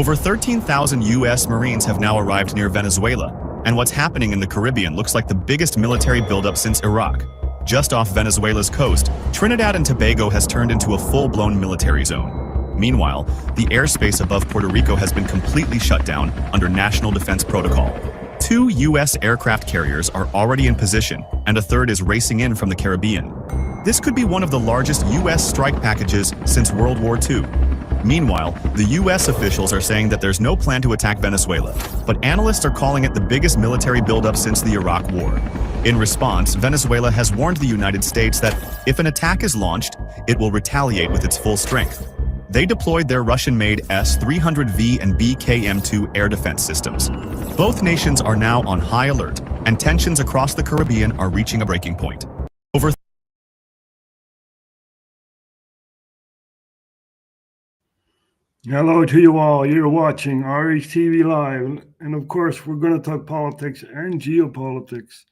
Over 13,000 U.S. Marines have now arrived near Venezuela, and what's happening in the Caribbean looks like the biggest military buildup since Iraq. Just off Venezuela's coast, Trinidad and Tobago has turned into a full-blown military zone. Meanwhile, the airspace above Puerto Rico has been completely shut down under National Defense Protocol. 2 U.S. aircraft carriers are already in position, and a third is racing in from the Caribbean. This could be one of the largest U.S. strike packages since World War II. Meanwhile, the U.S. officials are saying that there's no plan to attack Venezuela, but analysts are calling it the biggest military buildup since the Iraq War. In response, Venezuela has warned the United States that if an attack is launched, it will retaliate with its full strength. They deployed their Russian-made S-300V and BKM-2 air defense systems. Both nations are now on high alert, and tensions across the Caribbean are reaching a breaking point. Hello to you all. You're watching RHTVLive, and of course, we're going to talk politics and geopolitics.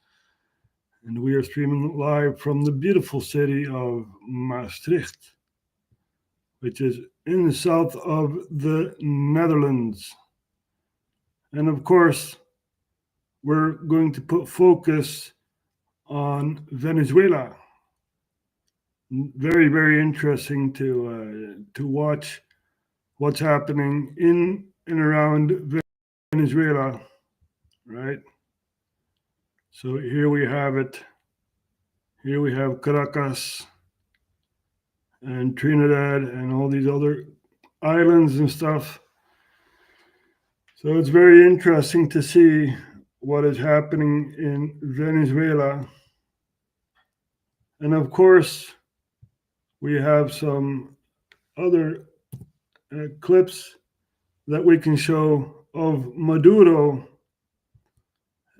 And we are streaming live from the beautiful city of Maastricht, which is in the south of the Netherlands. And of course, we're going to put focus on Venezuela. Very, very interesting to watch what's happening in and around Venezuela, right? So here we have it. Here we have Caracas and Trinidad and all these other islands and stuff. So it's very interesting to see what is happening in Venezuela. And of course, we have some other clips that we can show of Maduro,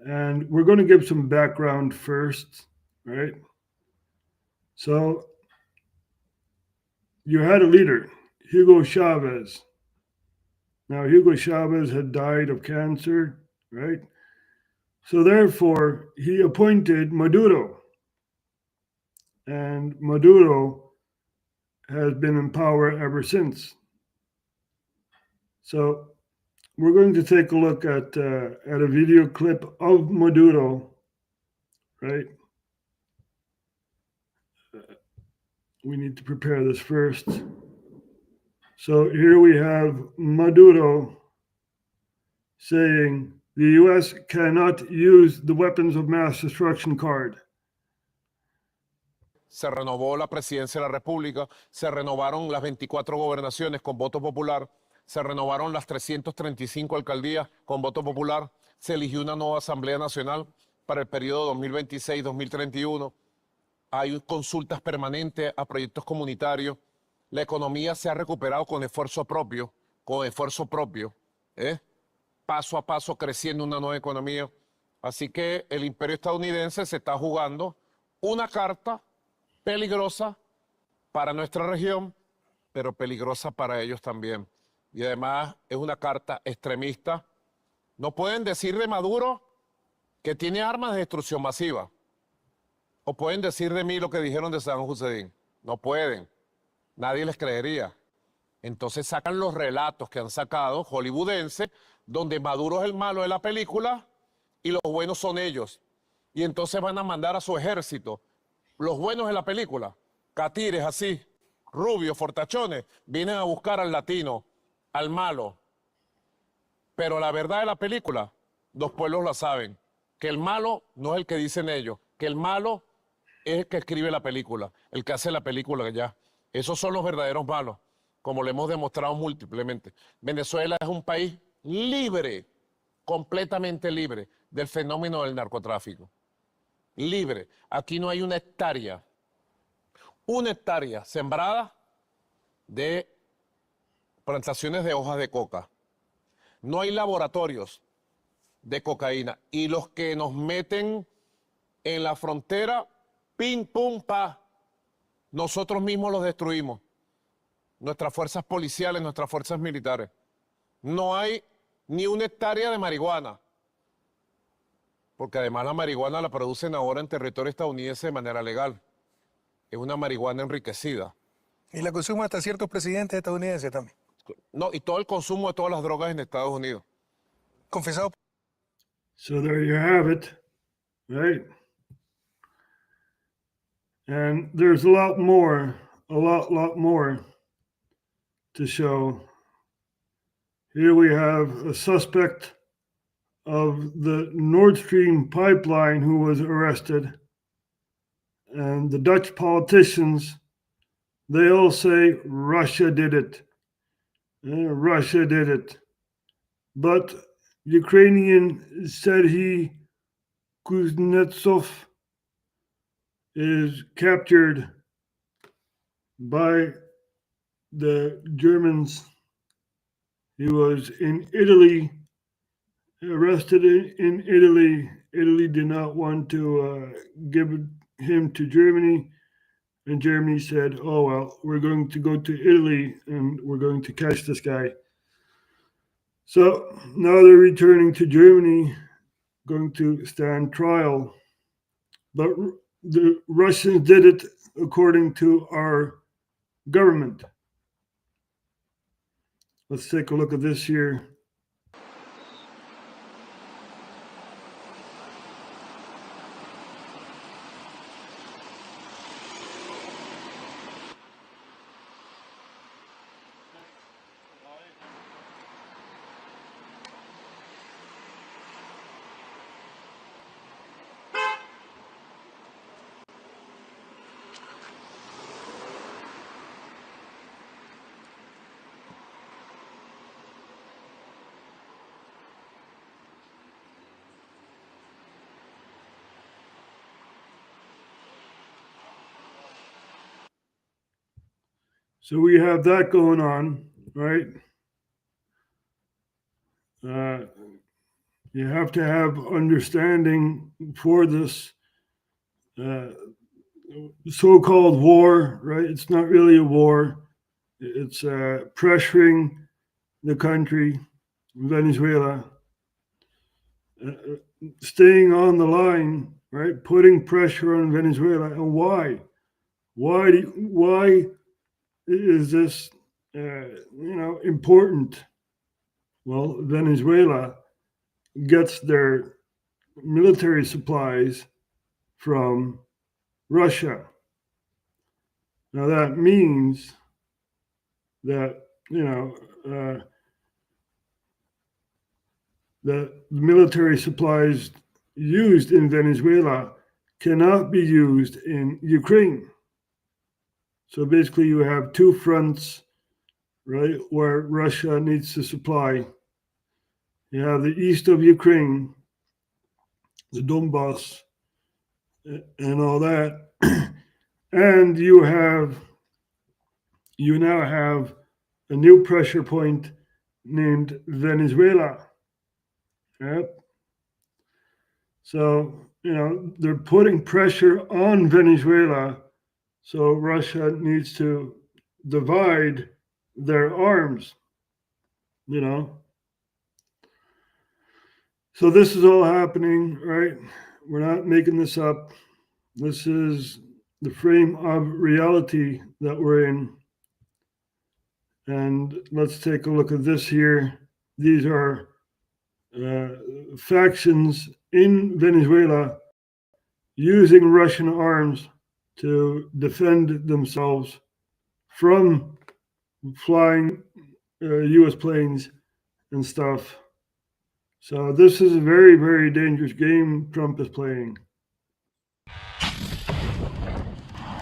and we're going to give some background first, right? So you had a leader, Hugo Chavez. Now, Hugo Chavez had died of cancer, right? So therefore, he appointed Maduro, and Maduro has been in power ever since. So we're going to take a look at a video clip of Maduro, right? We need to prepare this first. So here we have Maduro saying the U.S. cannot use the weapons of mass destruction card. Se renovó la presidencia de la República, se renovaron las 24 gobernaciones con voto popular, se renovaron las 335 alcaldías con voto popular, se eligió una nueva Asamblea Nacional para el periodo 2026-2031, hay consultas permanentes a proyectos comunitarios, la economía se ha recuperado con esfuerzo propio, paso a paso creciendo una nueva economía. Así que el imperio estadounidense se está jugando una carta peligrosa para nuestra región, pero peligrosa para ellos también. Y además es una carta extremista. No pueden decir de Maduro que tiene armas de destrucción masiva. O pueden decir de mí lo que dijeron de Saddam Hussein. No pueden. Nadie les creería. Entonces sacan los relatos que han sacado hollywoodenses, donde Maduro es el malo de la película y los buenos son ellos. Y entonces van a mandar a su ejército. Los buenos de la película, catires así, rubios, fortachones, vienen a buscar al latino, al malo. Pero la verdad de la película, los pueblos la saben, que el malo no es el que dicen ellos, que el malo es el que escribe la película, el que hace la película ya. Esos son los verdaderos malos, como lo hemos demostrado múltiplemente. Venezuela es un país libre, completamente libre del fenómeno del narcotráfico. Libre. Aquí no hay una hectárea sembrada de plantaciones de hojas de coca. No hay laboratorios de cocaína. Y los que nos meten en la frontera, pim, pum, pa, nosotros mismos los destruimos. Nuestras fuerzas policiales, nuestras fuerzas militares. No hay ni una hectárea de marihuana. Porque además la marihuana la producen ahora en territorio estadounidense de manera legal. Es una marihuana enriquecida. Y la consumen hasta ciertos presidentes estadounidenses también. No, y todo el consumo de todas las drogas en Estados Unidos. Confesado. So there you have it, right? And there's a lot more to show. Here we have a suspect of the Nord Stream pipeline who was arrested. And the Dutch politicians, they all say Russia did it. Russia did it. But Ukrainian said Kuznetsov is captured by the Germans. He was in Italy, arrested in Italy. Italy did not want to give him to Germany. And Germany said, oh, well, we're going to go to Italy and we're going to catch this guy. So now they're returning to Germany, going to stand trial. But the Russians did it according to our government. Let's take a look at this here. So we have that going on, right? You have to have understanding for this so-called war, right? It's not really a war. It's pressuring the country, Venezuela, staying on the line, right? Putting pressure on Venezuela. And why? Why is this, important? Well, Venezuela gets their military supplies from Russia. Now that means that, that the military supplies used in Venezuela cannot be used in Ukraine. So basically you have two fronts, right, where Russia needs to supply. You have the east of Ukraine, the Donbass, and all that. And you now have a new pressure point named Venezuela. Yep. So, they're putting pressure on Venezuela. So Russia needs to divide their arms, So this is all happening, right? We're not making this up. This is the frame of reality that we're in. And let's take a look at this here. These are factions in Venezuela using Russian arms to defend themselves from flying US planes and stuff. So this is a very, very dangerous game Trump is playing.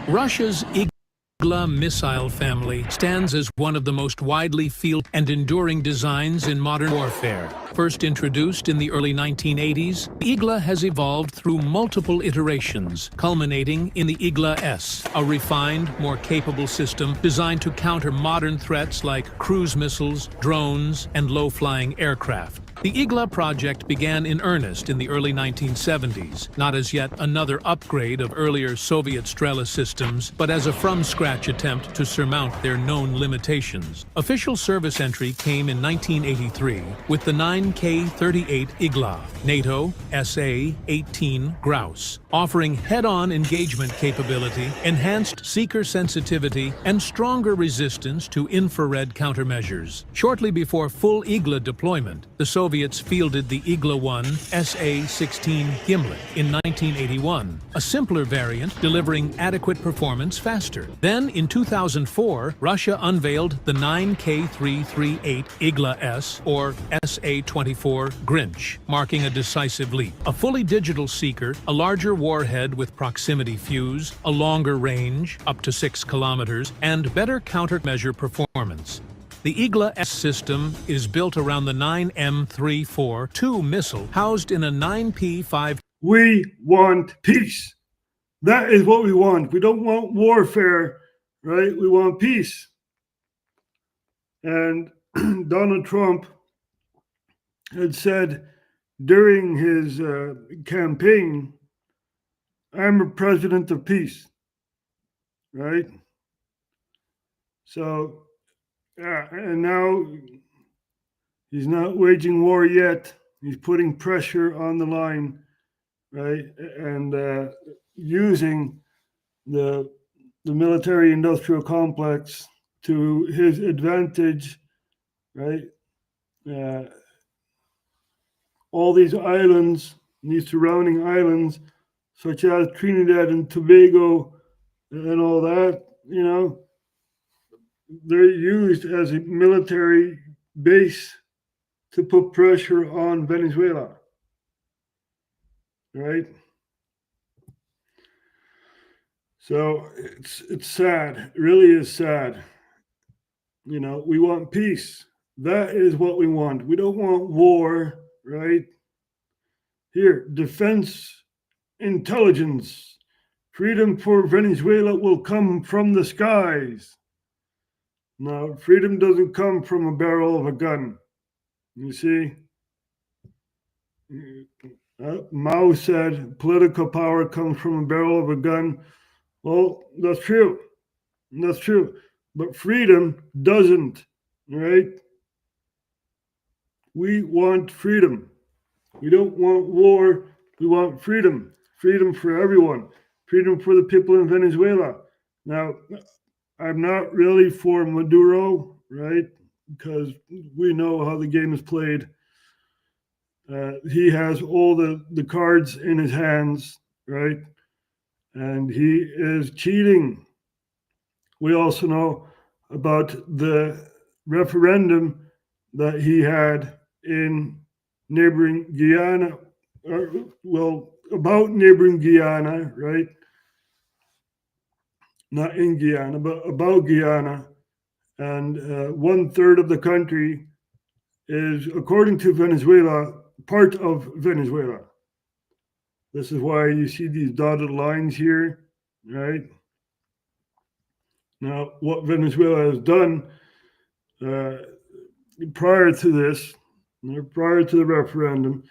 Russia's Igla missile family stands as one of the most widely fielded and enduring designs in modern warfare. First introduced in the early 1980s, Igla has evolved through multiple iterations, culminating in the Igla-S, a refined, more capable system designed to counter modern threats like cruise missiles, drones, and low-flying aircraft. The IGLA project began in earnest in the early 1970s, not as yet another upgrade of earlier Soviet Strela systems, but as a from-scratch attempt to surmount their known limitations. Official service entry came in 1983 with the 9K-38 IGLA, NATO SA-18 Grouse, offering head-on engagement capability, enhanced seeker sensitivity, and stronger resistance to infrared countermeasures. Shortly before full IGLA deployment, the Soviets fielded the IGLA-1 SA-16 Gimlet in 1981, a simpler variant delivering adequate performance faster. Then, in 2004, Russia unveiled the 9K-338 IGLA-S, or SA-24 Grinch, marking a decisive leap. A fully digital seeker, a larger warhead with proximity fuse, a longer range, up to 6 kilometers, and better countermeasure performance. The IGLA-S system is built around the 9M342 missile housed in a 9P5. We want peace. That is what we want. We don't want warfare, right? We want peace. And Donald Trump had said during his campaign, I'm a president of peace, right? So, and now he's not waging war yet. He's putting pressure on the line, right? And using the military-industrial complex to his advantage, right? All these islands, these surrounding islands, such as Trinidad and Tobago and all that, you know, they're used as a military base to put pressure on Venezuela, right? So it's sad. It really is sad. You know, we want peace. That is what we want. We don't want war, right? Here, defense, intelligence, freedom for Venezuela will come from the skies. No, freedom doesn't come from a barrel of a gun. You see? Mao said political power comes from a barrel of a gun. Well, that's true. That's true. But freedom doesn't, right? We want freedom. We don't want war. We want freedom. Freedom for everyone. Freedom for the people in Venezuela. Now, I'm not really for Maduro, right? Because we know how the game is played. He has all the cards in his hands, right? And he is cheating. We also know about the referendum that he had in neighboring Guyana, about neighboring Guyana, right? Not in Guyana, but about Guyana. And 1/3 of the country is, according to Venezuela, part of Venezuela. This is why you see these dotted lines here, right? Now, what Venezuela has done prior to this, prior to the referendum,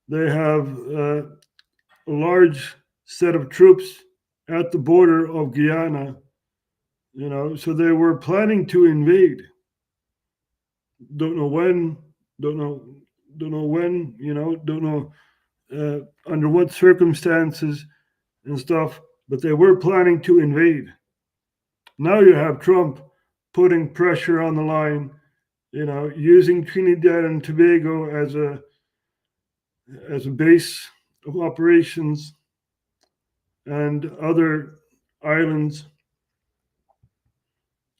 they have a large set of troops at the border of Guyana, you know, so they were planning to invade. Don't know when, don't know when, you know, don't know under what circumstances and stuff, but they were planning to invade. Now you have Trump putting pressure on the line, you know, using Trinidad and Tobago as a base of operations and other islands.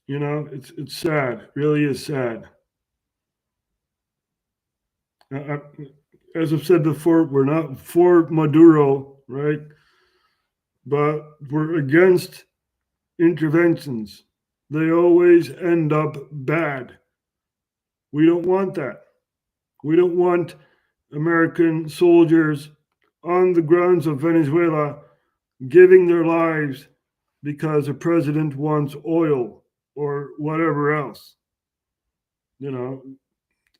You know, it's sad. It really is sad. As I've said before, we're not for Maduro, right? But we're against interventions. They always end up bad. We don't want that. We don't want American soldiers on the grounds of Venezuela giving their lives because a president wants oil or whatever else. You know,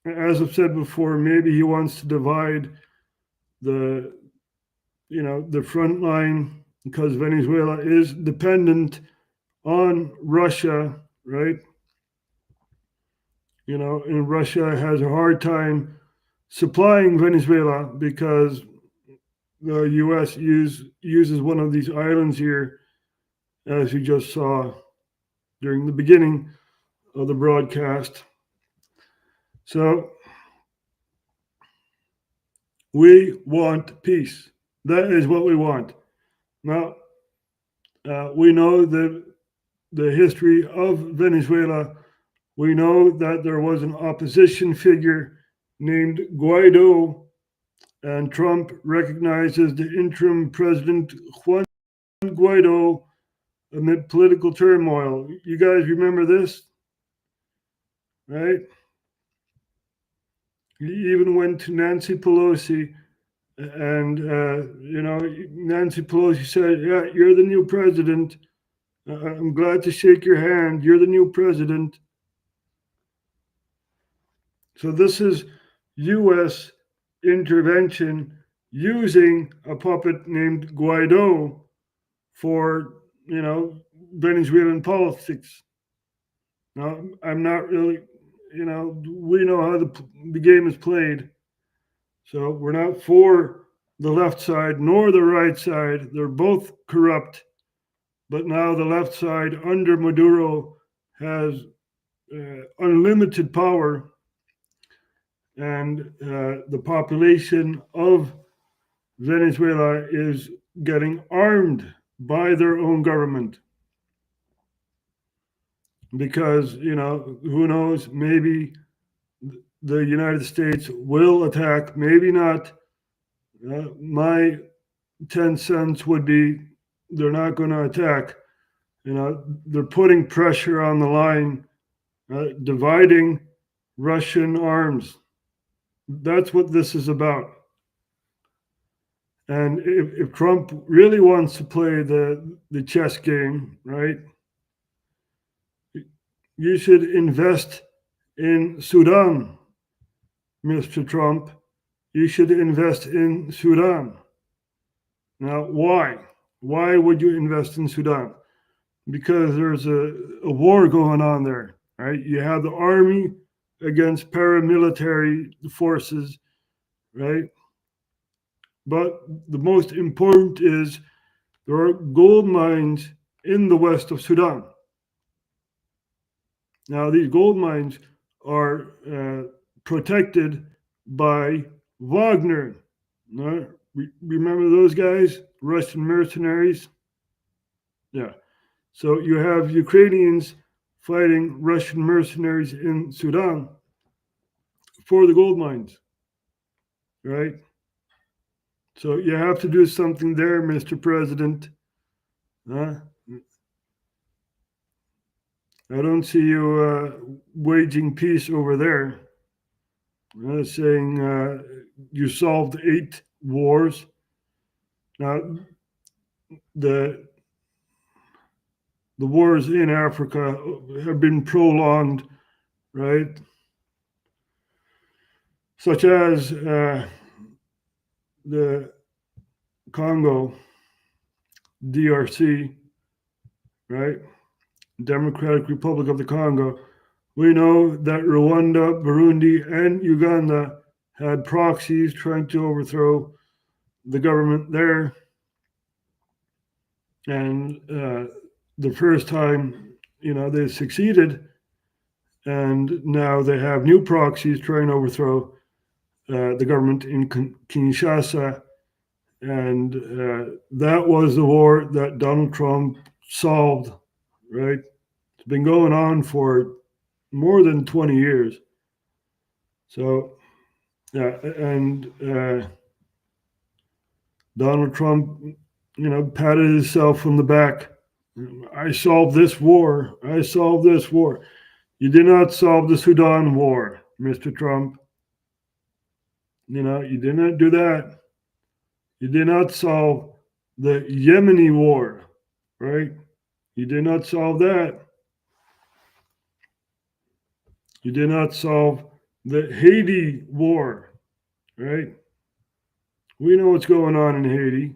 as I've said before, maybe he wants to divide the front line because Venezuela is dependent on Russia, right? And Russia has a hard time supplying Venezuela because the U.S. uses one of these islands here, as you just saw during the beginning of the broadcast. So we want peace. That is what we want. Now, we know the history of Venezuela. We know that there was an opposition figure named Guaido, and Trump recognizes the interim president Juan Guaido amid political turmoil. You guys remember this? Right? He even went to Nancy Pelosi, and Nancy Pelosi said, "Yeah, you're the new president. I'm glad to shake your hand. You're the new president." So this is U.S. intervention using a puppet named Guaido for, Venezuelan politics. Now, I'm not really, we know how the game is played. So we're not for the left side nor the right side. They're both corrupt. But now the left side under Maduro has unlimited power, and the population of Venezuela is getting armed by their own government. Because, who knows, maybe the United States will attack, maybe not. My 10 cents would be they're not going to attack. They're putting pressure on the line, dividing Russian arms. That's what this is about. And if Trump really wants to play the chess game, right, you should invest in Sudan, Mr. Trump. You should invest in Sudan. Now, why? Why would you invest in Sudan? Because there's a war going on there, right? You have the army against paramilitary forces, right? But the most important is there are gold mines in the west of Sudan. Now, these gold mines are protected by Wagner. Remember those guys? Russian mercenaries? Yeah. So you have Ukrainians fighting Russian mercenaries in Sudan for the gold mines, right? So you have to do something there, Mr. President. I don't see you waging peace over there, saying you solved 8 wars. Now, the wars in Africa have been prolonged, right? Such as the Congo, DRC, right? Democratic Republic of the Congo. We know that Rwanda, Burundi, and Uganda had proxies trying to overthrow the government there. And the first time, they succeeded, and now they have new proxies trying to overthrow the government in Kinshasa. And that was the war that Donald Trump solved, right? It's been going on for more than 20 years. So, yeah, and Donald Trump, patted himself on the back. I solved this war. I solved this war. You did not solve the Sudan war, Mr. Trump. You did not do that. You did not solve the Yemeni war, right? You did not solve that. You did not solve the Haiti war, right? We know what's going on in Haiti.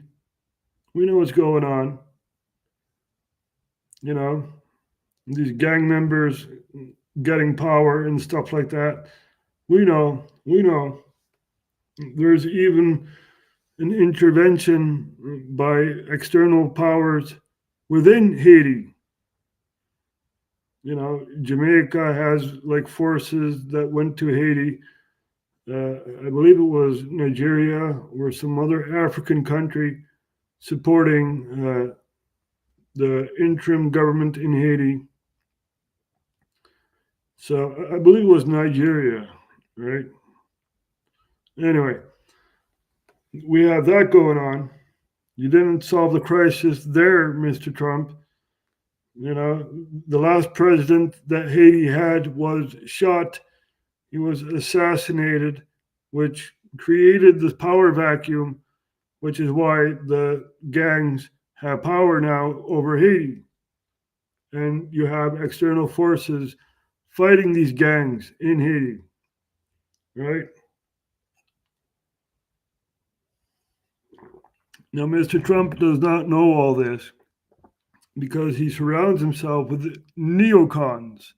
We know what's going on. You know, these gang members getting power and stuff like that. We know. There's even an intervention by external powers within Haiti. You know, Jamaica has like forces that went to Haiti. I believe it was Nigeria or some other African country supporting the interim government in Haiti. So I believe it was Nigeria, right? Anyway, we have that going on. You didn't solve the crisis there, Mr. Trump. You know, the last president that Haiti had was shot. He was assassinated, which created this power vacuum, which is why the gangs have power now over Haiti. And you have external forces fighting these gangs in Haiti, right? Now, Mr. Trump does not know all this because he surrounds himself with neocons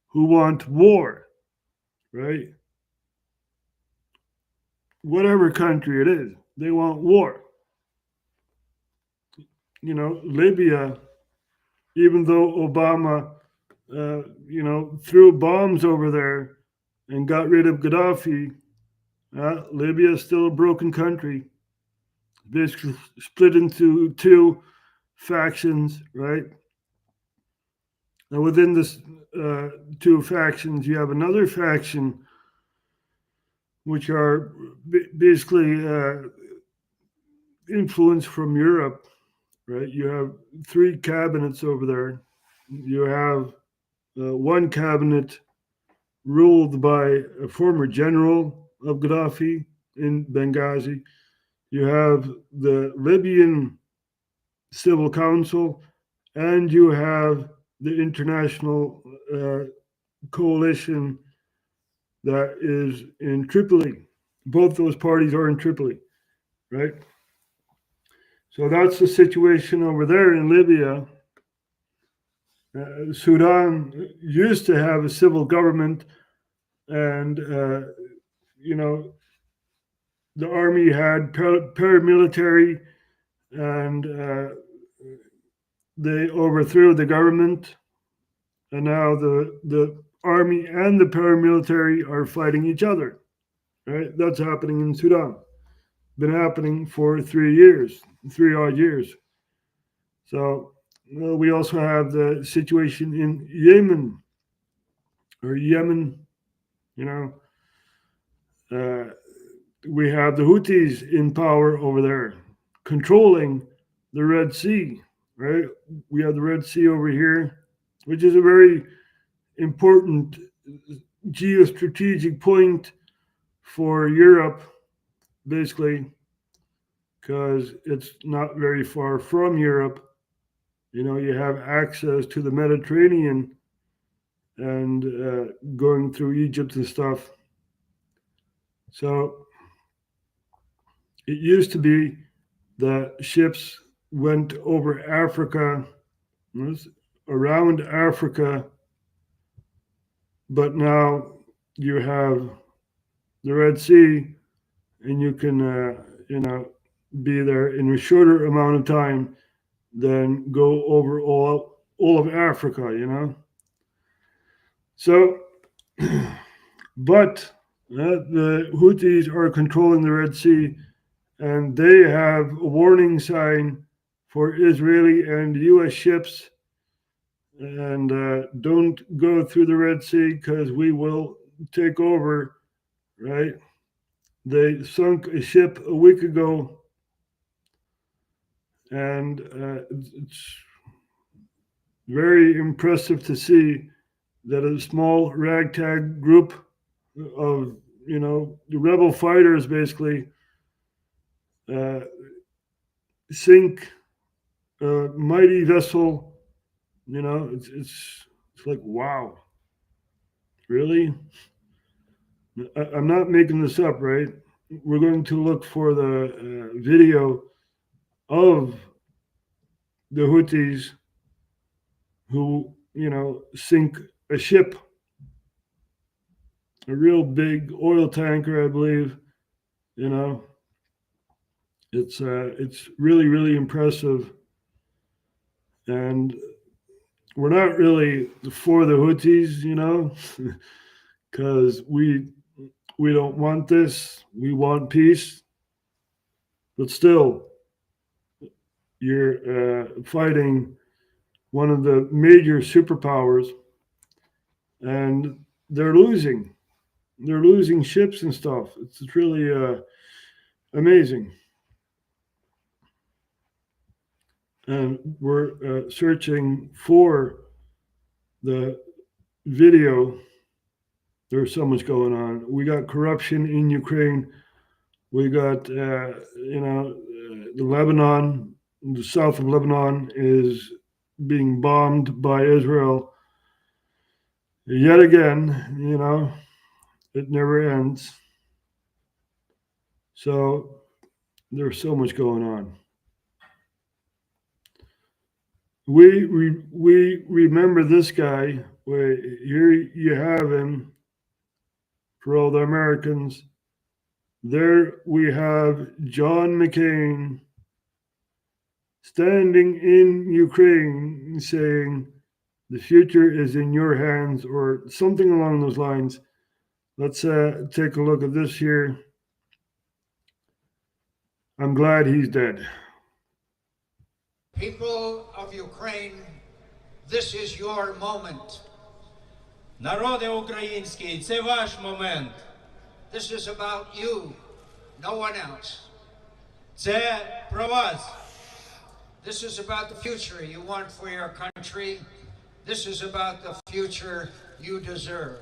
who want war, right? Whatever country it is, they want war. You know, Libya, even though Obama, threw bombs over there and got rid of Gaddafi, Libya is still a broken country. Basically split into two factions, right? And within this two factions, you have another faction, which are basically influenced from Europe, right? You have three cabinets over there. You have one cabinet ruled by a former general of Gaddafi in Benghazi. You have the Libyan Civil Council, and you have the international coalition that is in Tripoli. Both those parties are in Tripoli, right? So that's the situation over there in Libya. Sudan used to have a civil government, and the army had paramilitary, and they overthrew the government, and now the army and the paramilitary are fighting each other. Right, that's happening in Sudan. Been happening for 3 odd years. So we also have the situation in Yemen, You know, we have the Houthis in power over there, controlling the Red Sea. Right, we have the Red Sea over here, which is a very important geostrategic point for Europe, basically, because it's not very far from Europe. You know, you have access to the Mediterranean and going through Egypt and stuff. So it used to be that ships went over Africa, around Africa, but now you have the Red Sea, and you can, be there in a shorter amount of time than go over all of Africa. So, but the Houthis are controlling the Red Sea, and they have a warning sign for Israeli and U.S. ships, and don't go through the Red Sea because we will take over, right? They sunk a ship a week ago, and it's very impressive to see that a small ragtag group of, the rebel fighters basically sink a mighty vessel. It's like, wow, really? I'm not making this up, right? We're going to look for the video of the Houthis who, sink a ship, a real big oil tanker, I believe. You know, it's really really impressive, and we're not really for the Houthis, because we don't want this. We want peace, but still, you're fighting one of the major superpowers, and they're losing. They're losing ships and stuff. It's really amazing. And we're searching for the video. There's so much going on. We got corruption in Ukraine. We got, the Lebanon, the south of Lebanon is being bombed by Israel. Yet again, it never ends. So there's so much going on. We remember this guy. Here you have him for all the Americans. There we have John McCain standing in Ukraine saying, the future is in your hands, or something along those lines. Let's take a look at this here. I'm glad he's dead. People of Ukraine, this is your moment. Народи український, це ваш момент. This is about you, no one else. Це про вас. This is about the future you want for your country. This is about the future you deserve.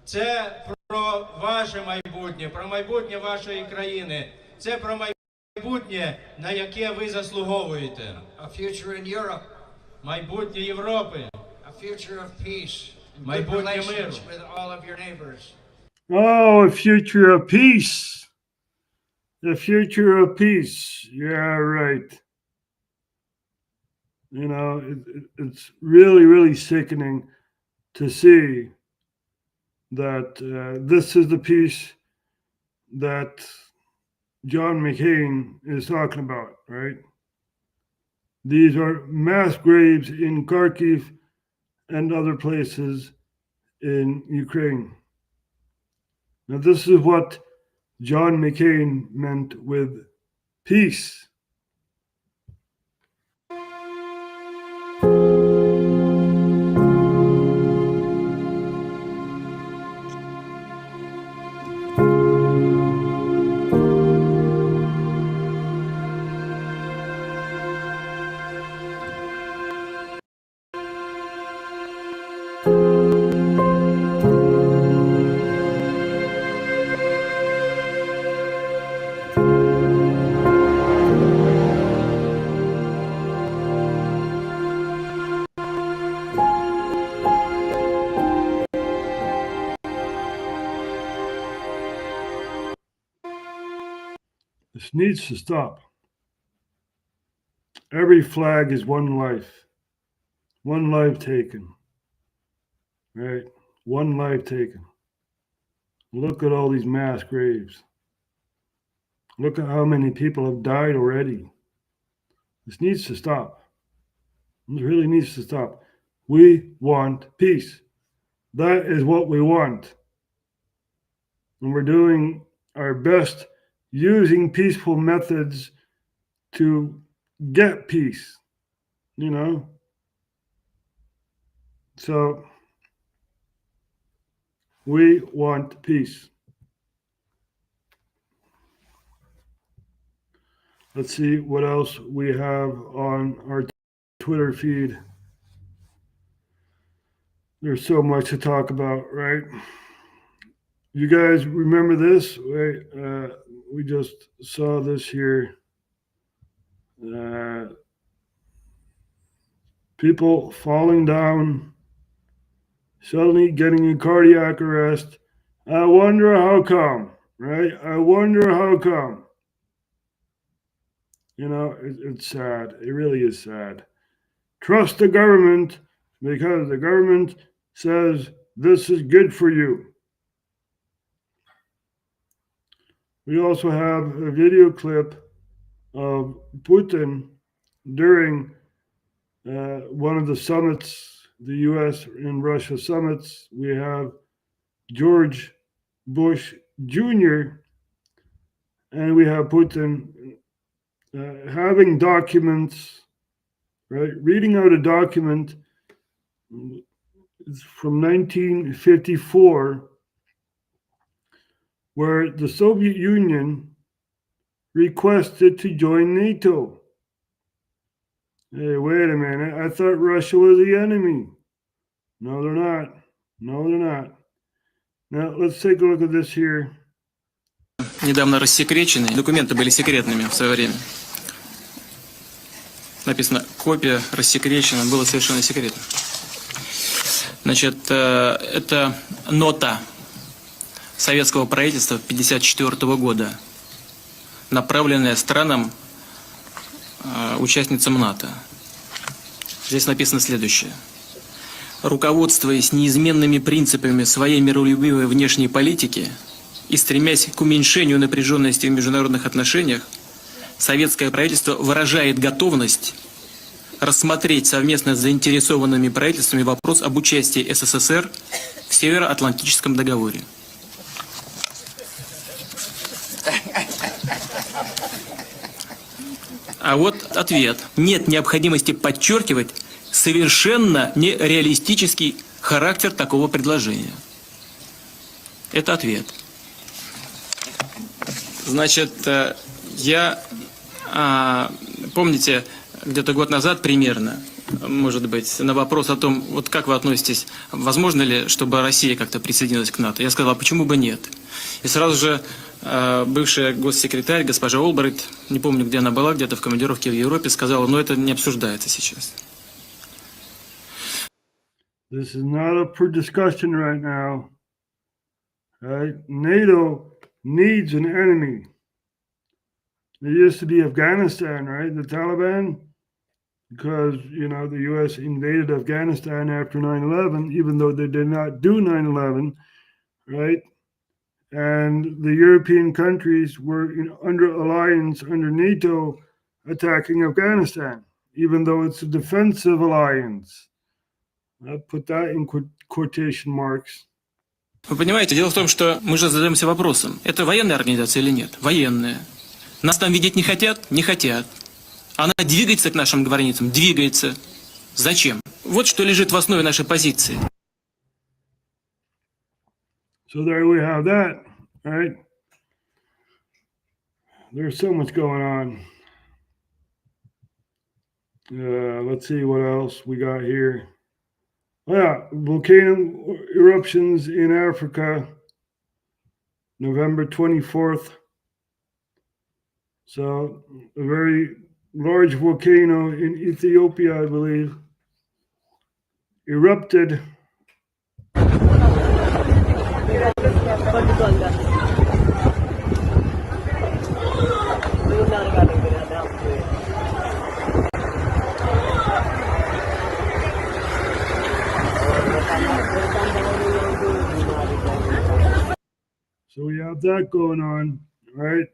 Це про ваше майбутнє, про майбутнє вашої країни. Це про майбутнє, на яке ви заслуговуєте. A future in Europe. Майбутнє Європи. A future of peace. And good Майбутнє relations миру. with all of your neighbors. Oh, a future of peace. The future of peace. Yeah, right. It's really, really sickening to see that this is the peace that John McCain is talking about, right? These are mass graves in Kharkiv and other places in Ukraine. Now, this is what John McCain meant with peace. This needs to stop. Every flag is one life taken, right? One life taken. Look at all these mass graves. Look at how many people have died already. This needs to stop. This really needs to stop. We want peace. That is what we want. And we're doing our best using peaceful methods to get peace, So we want peace. Let's see what else we have on our Twitter feed. There's so much to talk about, right? You guys remember this? We just saw this here. People falling down, suddenly getting a cardiac arrest, I wonder how come, right? I wonder how come. You know, it's sad. It really is sad. Trust the government because the government says this is good for you. We also have a video clip of Putin during one of the summits, the US and Russia summits. We have George Bush Jr. and we have Putin having documents, right? Reading out a document from 1954 where the Soviet Union requested to join NATO. Hey, wait a minute. I thought Russia was the enemy. No, they're not. No, they're not. Now, let's take a look at this here. Недавно рассекречены. Документы были секретными в свое время. Написано, копия рассекречена, было совершенно секретно. Значит, это нота советского правительства 1954 года, направленная странам, участницам НАТО. Здесь написано следующее. Руководствуясь неизменными принципами своей миролюбивой внешней политики и стремясь к уменьшению напряженности в международных отношениях, советское правительство выражает готовность рассмотреть совместно с заинтересованными правительствами вопрос об участии СССР в Североатлантическом договоре. А вот ответ. Нет необходимости подчеркивать совершенно нереалистический характер такого предложения. Это ответ. Значит, помните, где-то год назад примерно, может быть, на вопрос о том, вот как вы относитесь, возможно ли, чтобы Россия как-то присоединилась к НАТО, я сказал, а почему бы нет? И сразу же бывшая госсекретарь, госпожа Олбрайт, не помню, где она была, где-то в командировке в Европе, сказала, но это не обсуждается сейчас. This is not up for discussion right now. Right? NATO needs an enemy. It used to be Afghanistan, right? The Taliban, because, you know, the U.S. invaded Afghanistan after 9/11, even though they did not do 9/11, right? And the European countries were under alliance, under NATO, attacking Afghanistan, even though it's a defensive alliance. I put that in quotation marks. Вы понимаете, дело в том, что мы же задаемся вопросом, это военная организация или нет? Военная. Нас там видеть не хотят? Не хотят. Она двигается к нашим границам? Двигается. Зачем? Вот что лежит в основе нашей позиции. So there we have that, right? There's so much going on. Let's see what else we got here. Oh, yeah, volcano eruptions in Africa, November 24th. So a very large volcano in Ethiopia, I believe, erupted. So we have that going on, right?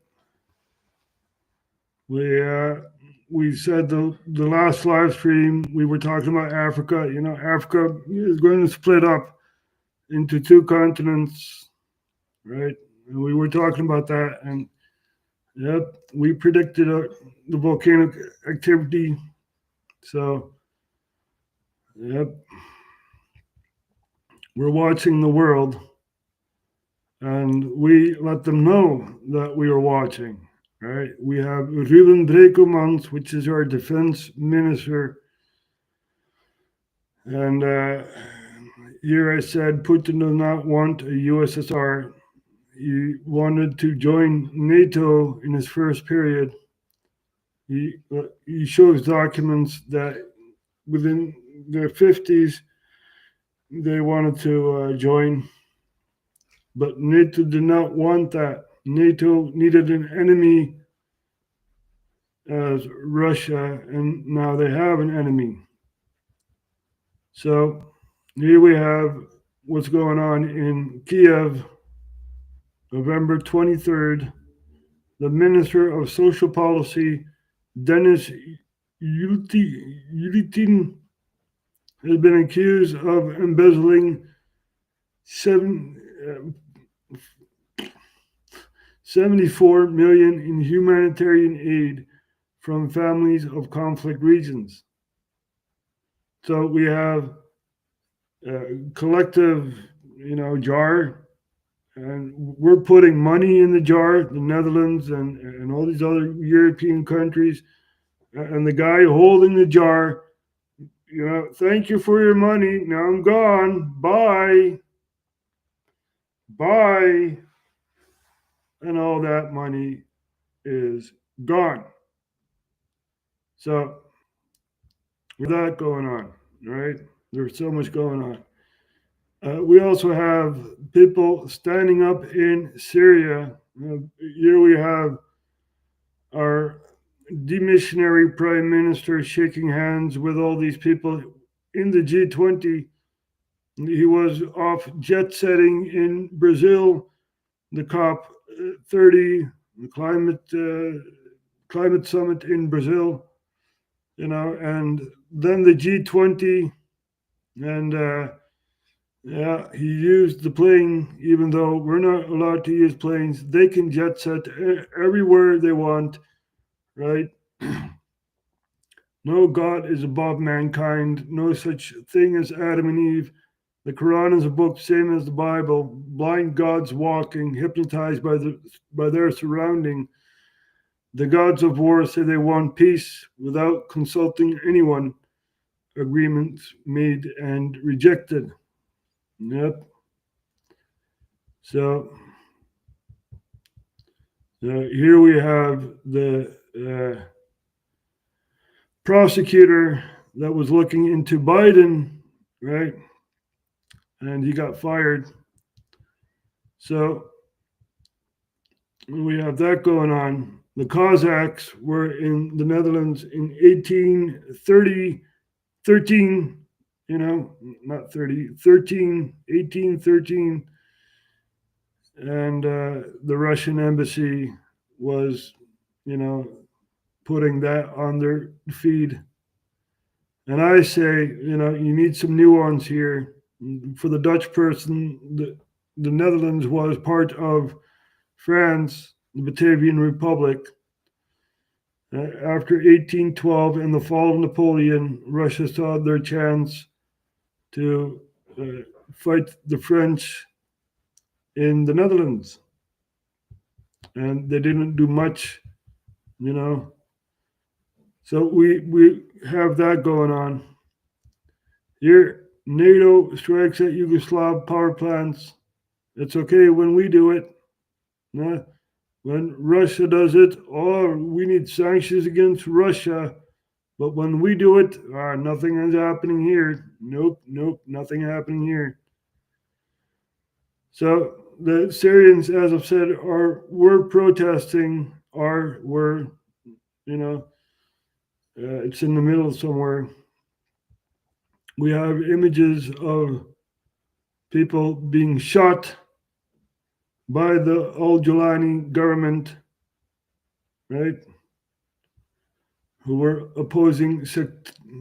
We said the last live stream, we were talking about Africa. You know, Africa is going to split up into two continents, right? And we were talking about that. And, yep, we predicted the volcanic activity. So, yep, we're watching the world. And we let them know that we are watching. Right, we have Ruben Brekelmans, which is our defense minister. And here I said Putin does not want a USSR. He wanted to join NATO in his first period. He shows documents that within their 50s, they wanted to join. But NATO did not want that. NATO needed an enemy as Russia, and now they have an enemy. So here we have what's going on in Kiev, November 23rd. The Minister of Social Policy, Denis Yulitin, has been accused of embezzling 74 million in humanitarian aid from families of conflict regions. So we have a collective, jar, and we're putting money in the jar, the Netherlands and all these other European countries, and the guy holding the jar, thank you for your money. Now I'm gone. Bye. Bye. And all that money is gone. So with that going on, right? There's so much going on. We also have people standing up in Syria. Here we have our demissionary prime minister shaking hands with all these people in the G20. He was off jet setting in Brazil, the COP30, the climate summit in Brazil, and then the G20, and he used the plane, even though we're not allowed to use planes. They can jet set everywhere they want, right? No God is above mankind. No such thing as Adam and Eve. The Quran is a book same as the Bible. Blind gods walking, hypnotized by their surrounding. The gods of war say they want peace without consulting anyone. Agreements made and rejected. Yep. So here we have the prosecutor that was looking into Biden, right? And he got fired. So we have that going on. The Cossacks were in the Netherlands in 1813, not 30, 1813. And the Russian embassy was, putting that on their feed. And I say, you need some nuance here. For the Dutch person, the Netherlands was part of France, the Batavian Republic. After 1812 and the fall of Napoleon, Russia saw their chance to fight the French in the Netherlands. And they didn't do much, So we have that going on. Here, NATO strikes at Yugoslav power plants. It's okay when we do it. When Russia does it, we need sanctions against Russia. But when we do it, nothing is happening here. Nope, nothing happening here. So the Syrians, as I've said, were protesting, it's in the middle somewhere. We have images of people being shot by the Al-Jolani government, right? Who were opposing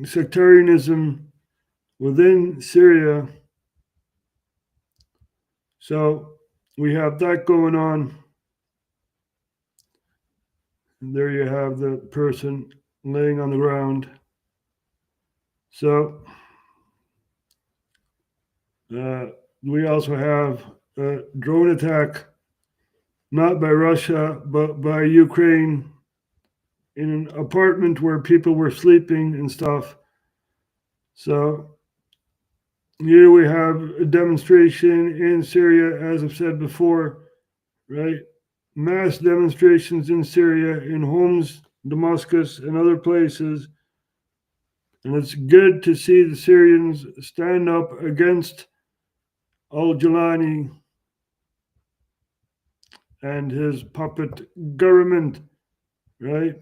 sectarianism within Syria. So we have that going on. And there you have the person laying on the ground. So we also have a drone attack, not by Russia, but by Ukraine, in an apartment where people were sleeping and stuff. So here we have a demonstration in Syria, as I've said before, right? Mass demonstrations in Syria, in Homs, Damascus, and other places. And it's good to see the Syrians stand up against Al-Jolani, and his puppet government, right?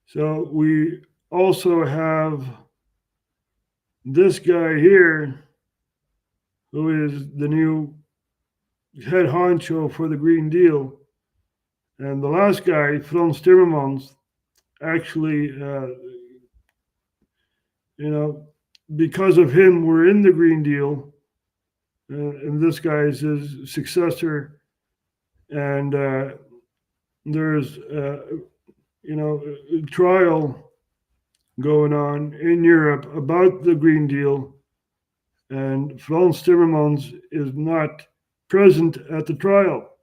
So we also have this guy here, who is the new head honcho for the Green Deal. And the last guy, Frans Timmermans, actually, because of him, we're in the Green Deal. And this guy is his successor. And there's, a trial going on in Europe about the Green Deal. And Frans Timmermans is not present at the trial,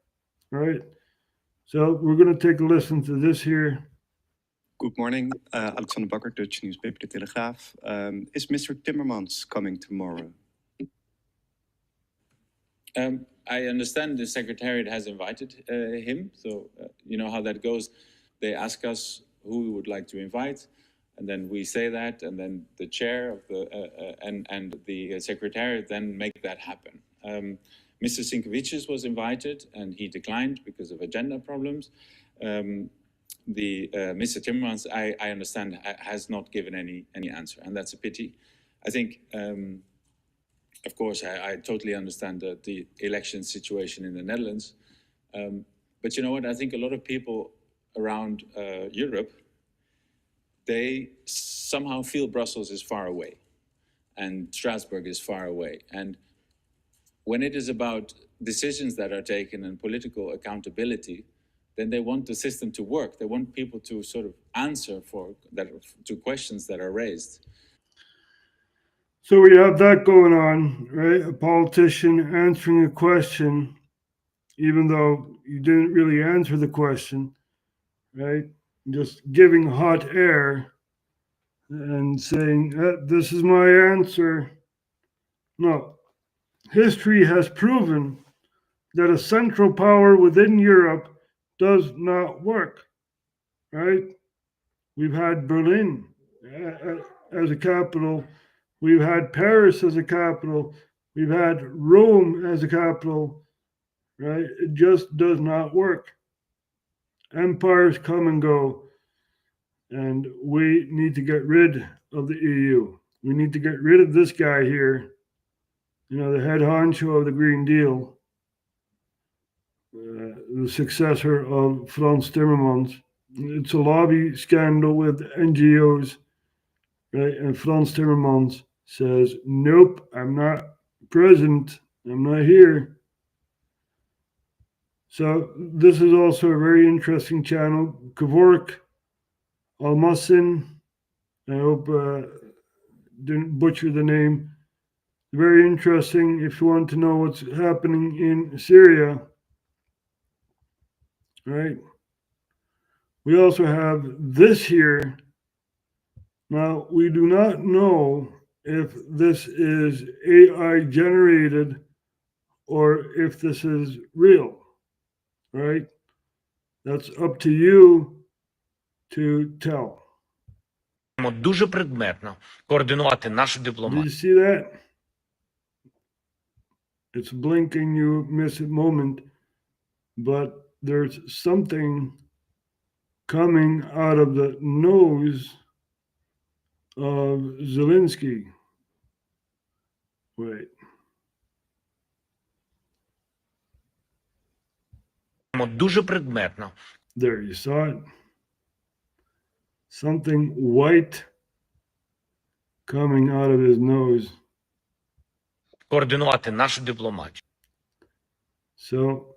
right? So we're going to take a listen to this here. Good morning, Alexander Bakker, Dutch newspaper De Telegraaf. Is Mr. Timmermans coming tomorrow? I understand the Secretariat has invited him, so you know how that goes. They ask us who we would like to invite, and then we say that, and then the chair of the and the Secretariat then make that happen. Mr. Sinkevicius was invited, and he declined because of agenda problems. Mr. Timmermans, I understand, has not given any answer, and that's a pity. I think, of course, I totally understand the election situation in the Netherlands, but you know what? I think a lot of people around Europe, they somehow feel Brussels is far away, and Strasbourg is far away, and when it is about decisions that are taken and political accountability, then they want the system to work. They want people to sort of answer to questions that are raised. So we have that going on, right? A politician answering a question, even though you didn't really answer the question, right? Just giving hot air and saying, this is my answer. No. History has proven that a central power within Europe does not work, right? We've had Berlin as a capital. We've had Paris as a capital. We've had Rome as a capital, right? It just does not work. Empires come and go, and we need to get rid of the EU. We need to get rid of this guy here, the head honcho of the Green Deal, the successor of Frans Timmermans. It's a lobby scandal with NGOs, right? And Frans Timmermans says, nope, I'm not present. I'm not here. So this is also a very interesting channel. Kevork Almasin, I hope didn't butcher the name. Very interesting if you want to know what's happening in Syria, right? We also have this here. Now, we do not know if this is AI generated or if this is real, right? That's up to you to tell. Дуже предметно координувати нашу Did дипломатію. you see that? It's blinking, you miss a moment, but there's something coming out of the nose of Zelensky. Wait. Дуже предметно. There, you saw it. Something white coming out of his nose. Координувати нашу дипломатію. So,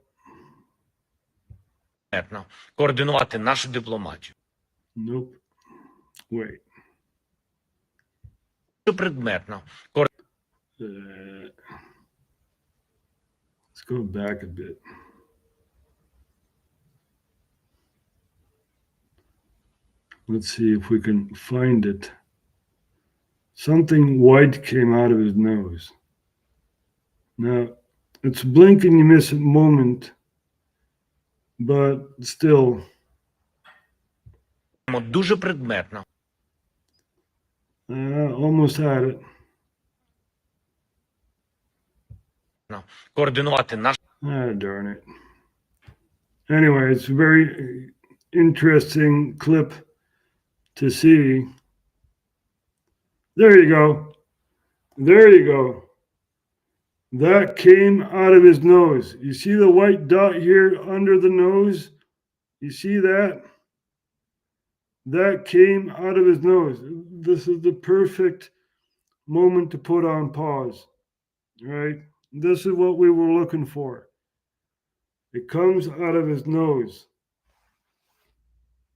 Координувати нашу дипломатію. nope. Wait. Дуже предметно. Let's go back a bit. Let's see if we can find it. Something white came out of his nose. Now, it's blink and you miss a moment, but still. Дуже предметно. Almost had it. Координувати нашу. Ah, darn it. Anyway, it's a very interesting clip to see. There you go. There you go. That came out of his nose. You see the white dot here under the nose? You see that? That came out of his nose. This is the perfect moment to put on pause, right? This is what we were looking for. It comes out of his nose.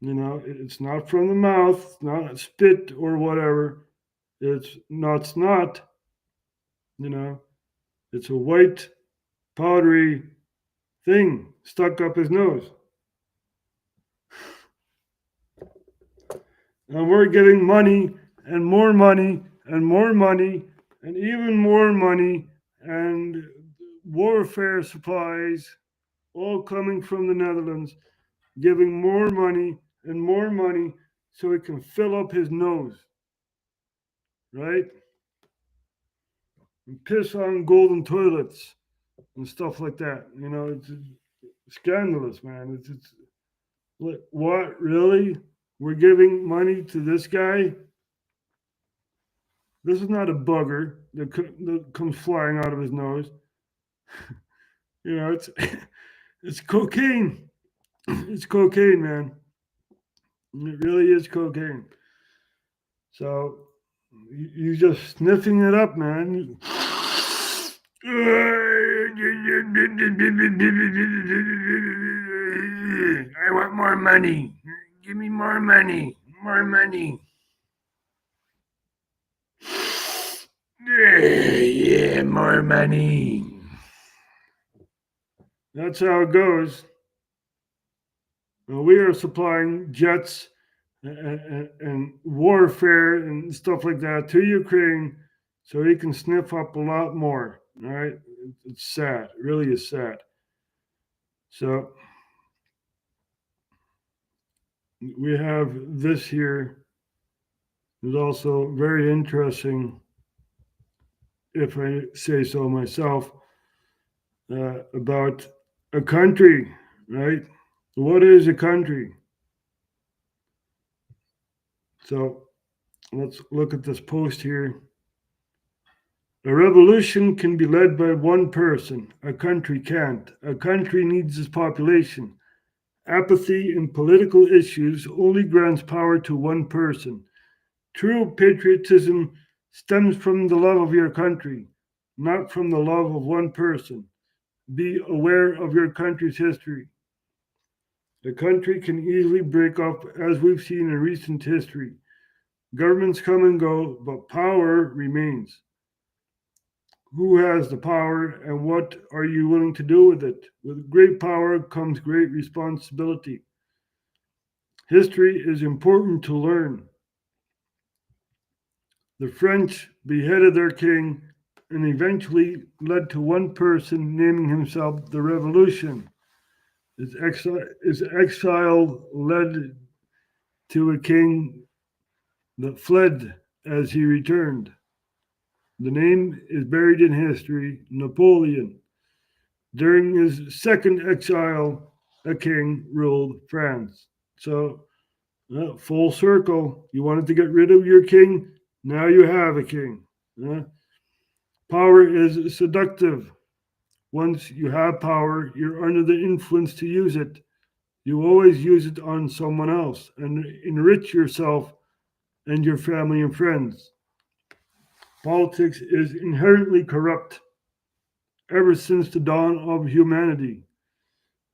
You know, it's not from the mouth, it's not spit or whatever. It's not snot, you know. It's a white, powdery thing stuck up his nose. And we're getting money and more money and more money and even more money and warfare supplies all coming from the Netherlands, giving more money and more money so he can fill up his nose, right? And piss on golden toilets and stuff like that. You know, it's scandalous, man. It's what, really? We're giving money to this guy? This is not a bugger that comes flying out of his nose. You know, it's cocaine. It's cocaine, man. It really is cocaine. So you just sniffing it up, man. I want more money. Give me more money. More money. Yeah, more money. That's how it goes. Well, we are supplying jets and warfare and stuff like that to Ukraine so he can sniff up a lot more. All right? It's sad. It really is sad. So we have this here. It's also very interesting, if I say so myself, about a country, right? What is a country? So let's look at this post here. A revolution can be led by one person. A country can't. A country needs its population. Apathy in political issues only grants power to one person. True patriotism stems from the love of your country, not from the love of one person. Be aware of your country's history. The country can easily break up, as we've seen in recent history. Governments come and go, but power remains. Who has the power and what are you willing to do with it? With great power comes great responsibility. History is important to learn. The French beheaded their king and eventually led to one person naming himself the Revolution. His exile led to a king that fled as he returned. The name is buried in history, Napoleon. During his second exile, a king ruled France. So, full circle. You wanted to get rid of your king, now you have a king. Power is seductive. Once you have power, you're under the influence to use it. You always use it on someone else and enrich yourself and your family and friends. Politics is inherently corrupt ever since the dawn of humanity.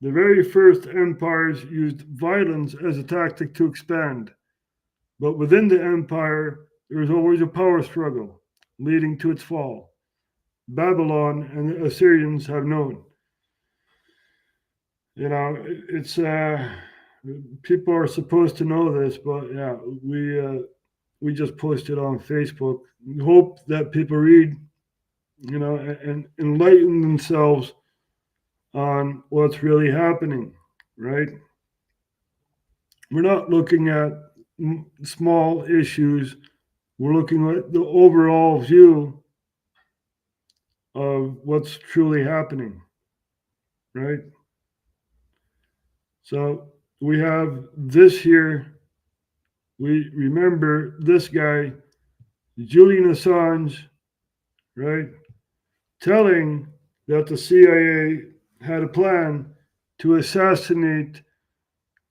The very first empires used violence as a tactic to expand. But within the empire, there was always a power struggle, leading to its fall. Babylon and the Assyrians have known. You know, it's people are supposed to know this, but yeah, we just posted on Facebook. We hope that people read, you know, and enlighten themselves on what's really happening, right? We're not looking at small issues. We're looking at the overall view of what's truly happening. right? So we have this here. We remember this guy, Julian Assange, right? Telling that the CIA had a plan to assassinate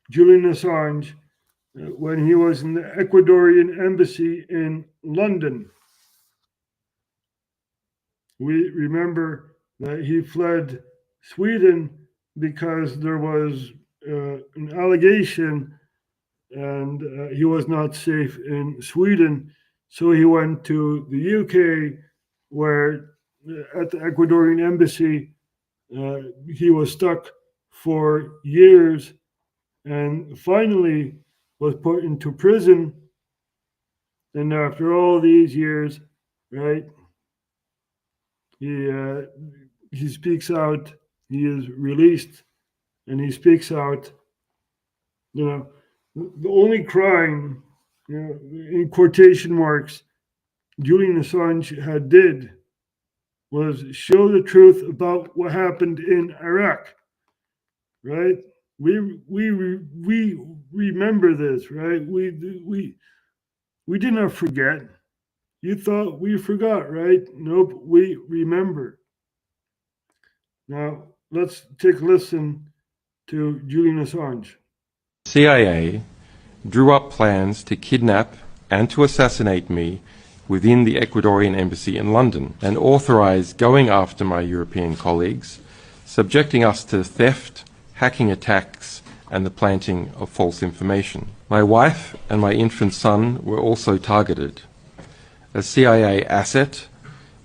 Julian Assange when he was in the Ecuadorian embassy in London. We remember that he fled Sweden because there was an allegation and he was not safe in Sweden. So he went to the UK, where at the Ecuadorian embassy, he was stuck for years and finally was put into prison. And after all these years, right, he speaks out. He is released, and he speaks out. You know, the only crime, in quotation marks, Julian Assange had did was show the truth about what happened in Iraq. Right? We remember this, right? We did not forget. You thought we forgot, right? Nope, we remember. Now let's take a listen to Julian Assange. CIA drew up plans to kidnap and to assassinate me within the Ecuadorian embassy in London and authorized going after my European colleagues, subjecting us to theft, hacking attacks, and the planting of false information. My wife and my infant son were also targeted. A CIA asset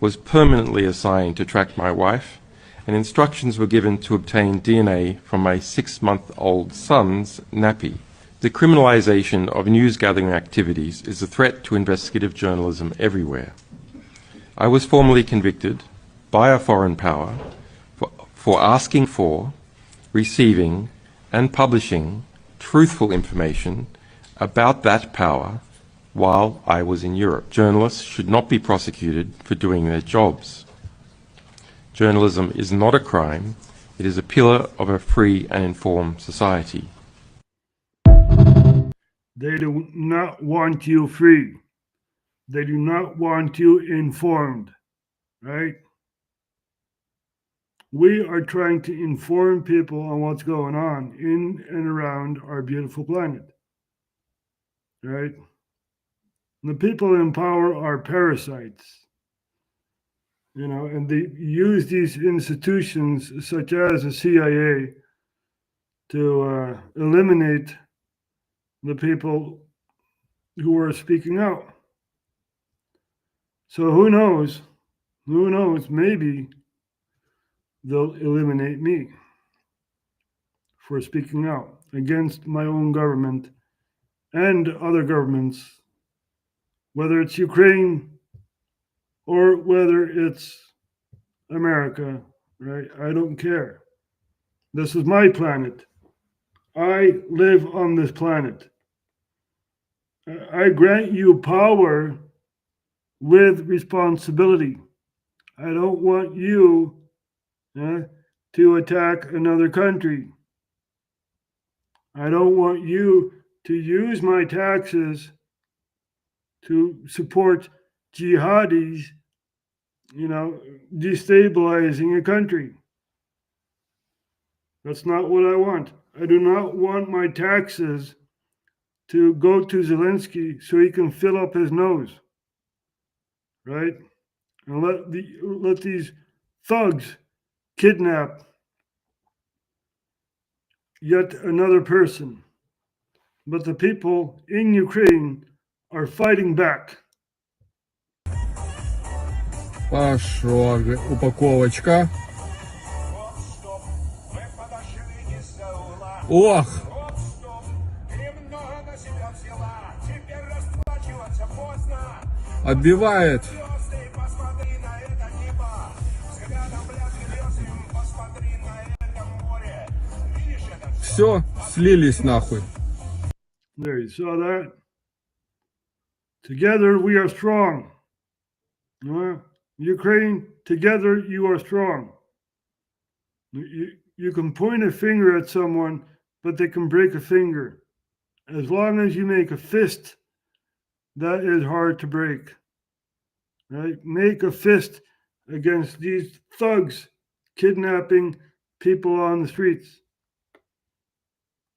was permanently assigned to track my wife, and instructions were given to obtain DNA from my 6-month-old son's nappy. The criminalization of news-gathering activities is a threat to investigative journalism everywhere. I was formally convicted by a foreign power for asking for, receiving, and publishing truthful information about that power while I was in Europe. Journalists should not be prosecuted for doing their jobs. Journalism is not a crime. It is a pillar of a free and informed society. They do not want you free. They do not want you informed, right? We are trying to inform people on what's going on in and around our beautiful planet, right? The people in power are parasites, and they use these institutions such as the CIA to eliminate the people who are speaking out. So who knows, maybe they'll eliminate me for speaking out against my own government and other governments, whether it's Ukraine or whether it's America, right? I don't care. This is my planet. I live on this planet. I grant you power with responsibility. I don't want you to attack another country. I don't want you to use my taxes to support jihadis, destabilizing a country. That's not what I want. I do not want my taxes to go to Zelensky so he can fill up his nose, right? And let these thugs kidnap yet another person. But the people in Ukraine are fighting back. Пошла упаковочка. Ох! Отбивает. Все, слились нахуй. There, you saw that? Together we are strong. Ukraine, together you are strong. you can point a finger at someone, but they can break a finger. As long as you make a fist, that is hard to break. Right? Make a fist against these thugs kidnapping people on the streets.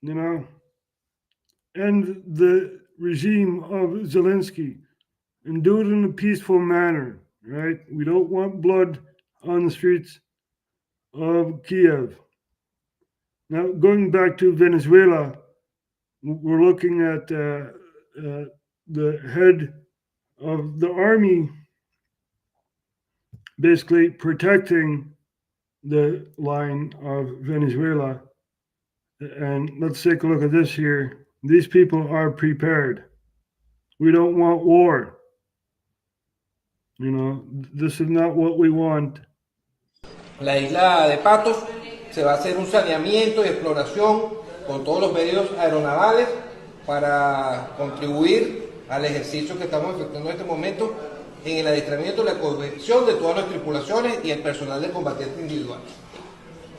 You know? And the regime of Zelensky, and do it in a peaceful manner, right? We don't want blood on the streets of Kiev. Now, going back to Venezuela, we're looking at the head of the army basically protecting the line of Venezuela. And let's take a look at this here. These people are prepared. We don't want war. You know, this is not what we want. La isla de Patos se va a hacer un saneamiento y exploración con todos los medios aeronavales para contribuir al ejercicio que estamos efectuando en este momento en el adiestramiento y la cooperación de todas las tripulaciones y el personal de combatiente individual.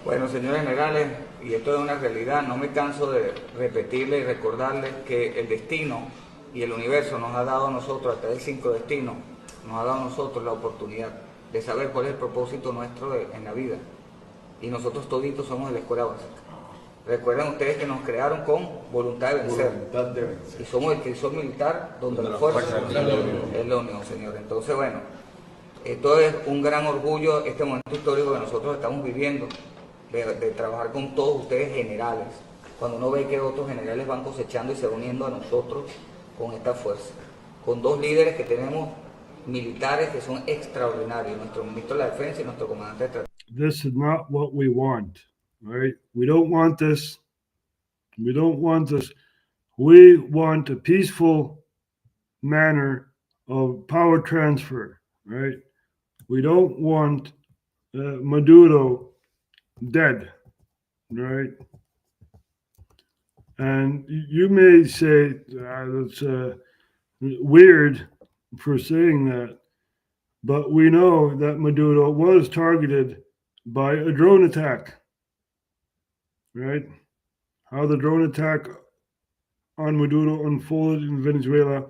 Bueno, señores generales, y esto es una realidad, no me canso de repetirles y recordarles que el destino y el universo nos ha dado a nosotros, hasta el 5 destino, nos ha dado a nosotros la oportunidad de saber cuál es el propósito nuestro en la vida. Y nosotros toditos somos de la escuela básica. Recuerden ustedes que nos crearon con voluntad de vencer. Y somos el crisol militar donde la fuerza es la unión, señor. Entonces, bueno, esto es un gran orgullo, este momento histórico que nosotros estamos viviendo, de trabajar con todos ustedes generales. Cuando uno ve que otros generales van cosechando y se van uniendo a nosotros con esta fuerza. Con dos líderes que tenemos militares que son extraordinarios, nuestro ministro de la Defensa y nuestro comandante de estrategia. This is not what we want, right? We don't want this. We don't want this. We want a peaceful manner of power transfer, right? We don't want Maduro dead, right? And you may say that's weird for saying that, but we know that Maduro was targeted by a drone attack, right? How the drone attack on Maduro unfolded in Venezuela.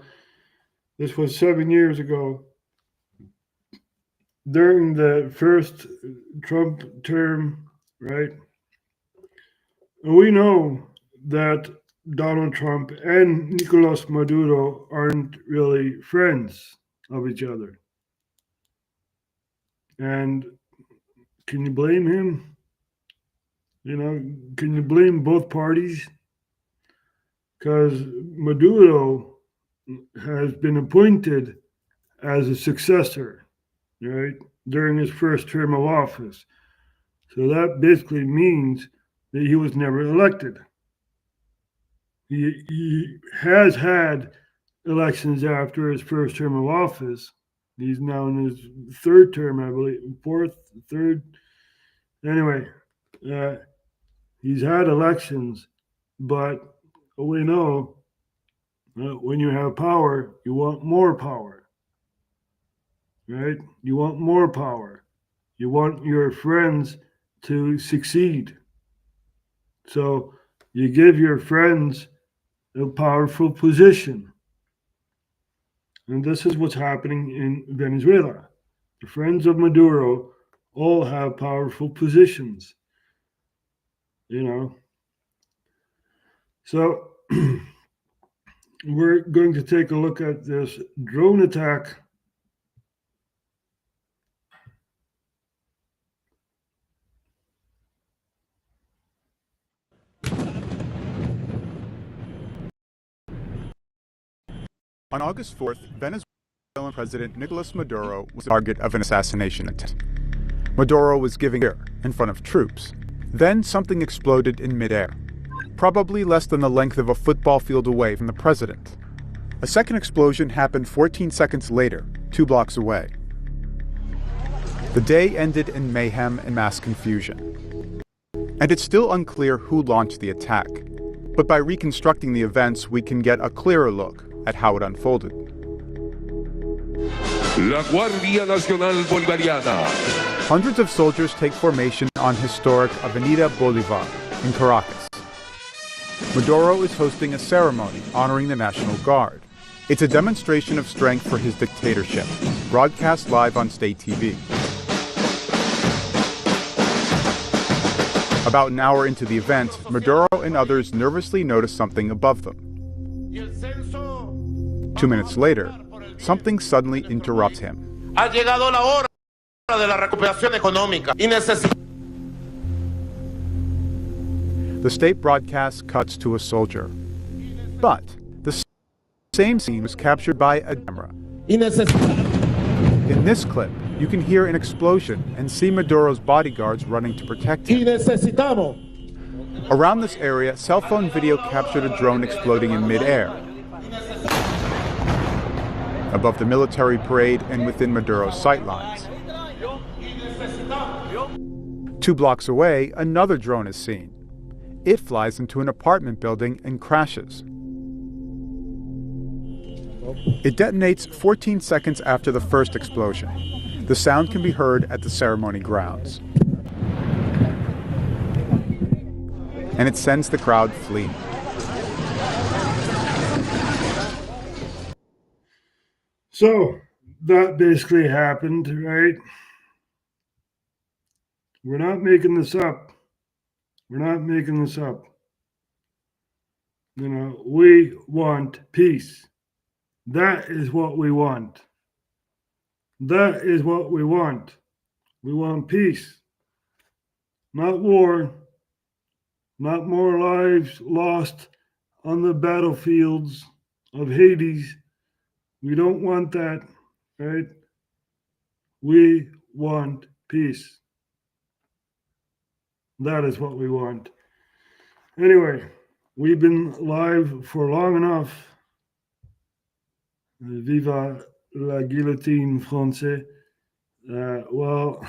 This was 7 years ago, during the first Trump term, right? And we know that Donald Trump and Nicolas Maduro aren't really friends of each other. And can you blame him? You know, can you blame both parties? Because Maduro has been appointed as a successor, right, during his first term of office. So that basically means that he was never elected. He has had elections after his first term of office. He's now in his third term, I believe, third. Anyway, he's had elections, but we know when you have power, you want more power, right? You want more power. You want your friends to succeed. So you give your friends a powerful position. And this is what's happening in Venezuela. The friends of Maduro all have powerful positions, you know. So we're going to take a look at this drone attack. On August 4th, Venezuelan President Nicolas Maduro was the target of an assassination attempt. Maduro was giving air in front of troops. Then something exploded in midair, probably less than the length of a football field away from the president. A second explosion happened 14 seconds later, 2 blocks away. The day ended in mayhem and mass confusion. And it's still unclear who launched the attack. But by reconstructing the events, we can get a clearer look at how it unfolded. La Guardia Nacional Bolivariana Hundreds of soldiers take formation on historic Avenida Bolivar in Caracas. Maduro is hosting a ceremony honoring the National Guard. It's a demonstration of strength for his dictatorship, broadcast live on state TV. About an hour into the event, Maduro and others nervously notice something above them. 2 minutes later, something suddenly interrupts him. Ha llegado la hora de la recuperación económica y The state broadcast cuts to a soldier. But the same scene was captured by a camera. In this clip, you can hear an explosion and see Maduro's bodyguards running to protect him. Around this area, cell phone video captured a drone exploding in midair. Above the military parade and within Maduro's sightlines. 2 blocks away, another drone is seen. It flies into an apartment building and crashes. It detonates 14 seconds after the first explosion. The sound can be heard at the ceremony grounds. And it sends the crowd fleeing. So that basically happened, right? We're not making this up. We're not making this up. You know, we want peace. That is what we want. That is what we want. We want peace. Not war. Not more lives lost on the battlefields of Hades. We don't want that, right? We want peace. That is what we want. Anyway, we've been live for long enough. Viva la guillotine français. Well,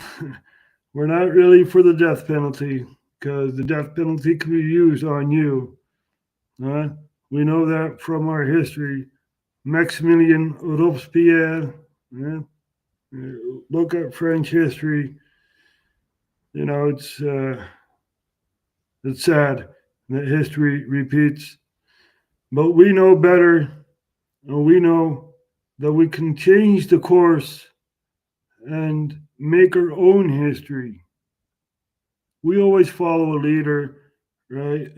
we're not really for the death penalty because the death penalty can be used on you. We know that from our history. Maximilien Robespierre. Look at French history. You know, it's sad that history repeats. But we know better. And we know that we can change the course and make our own history. We always follow a leader, right?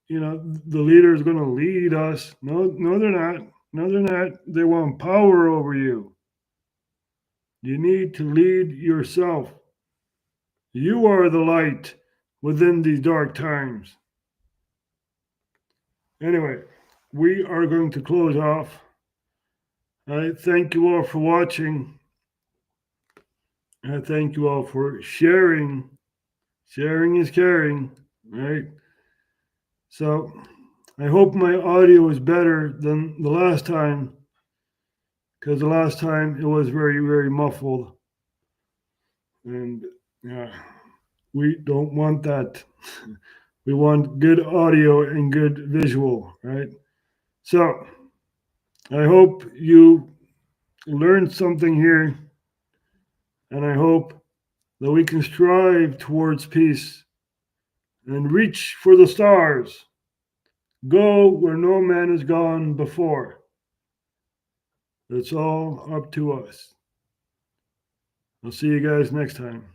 You know, the leader is going to lead us. No, they're not. No, they're not. They want power over you. You need to lead yourself. You are the light within these dark times. Anyway, we are going to close off. I thank you all for watching. I thank you all for sharing. Sharing is caring, right? So I hope my audio is better than the last time, because the last time it was very, very muffled. And yeah, we don't want that. We want good audio and good visual, right? So I hope you learned something here, and I hope that we can strive towards peace and reach for the stars. Go where no man has gone before. It's all up to us. I'll see you guys next time.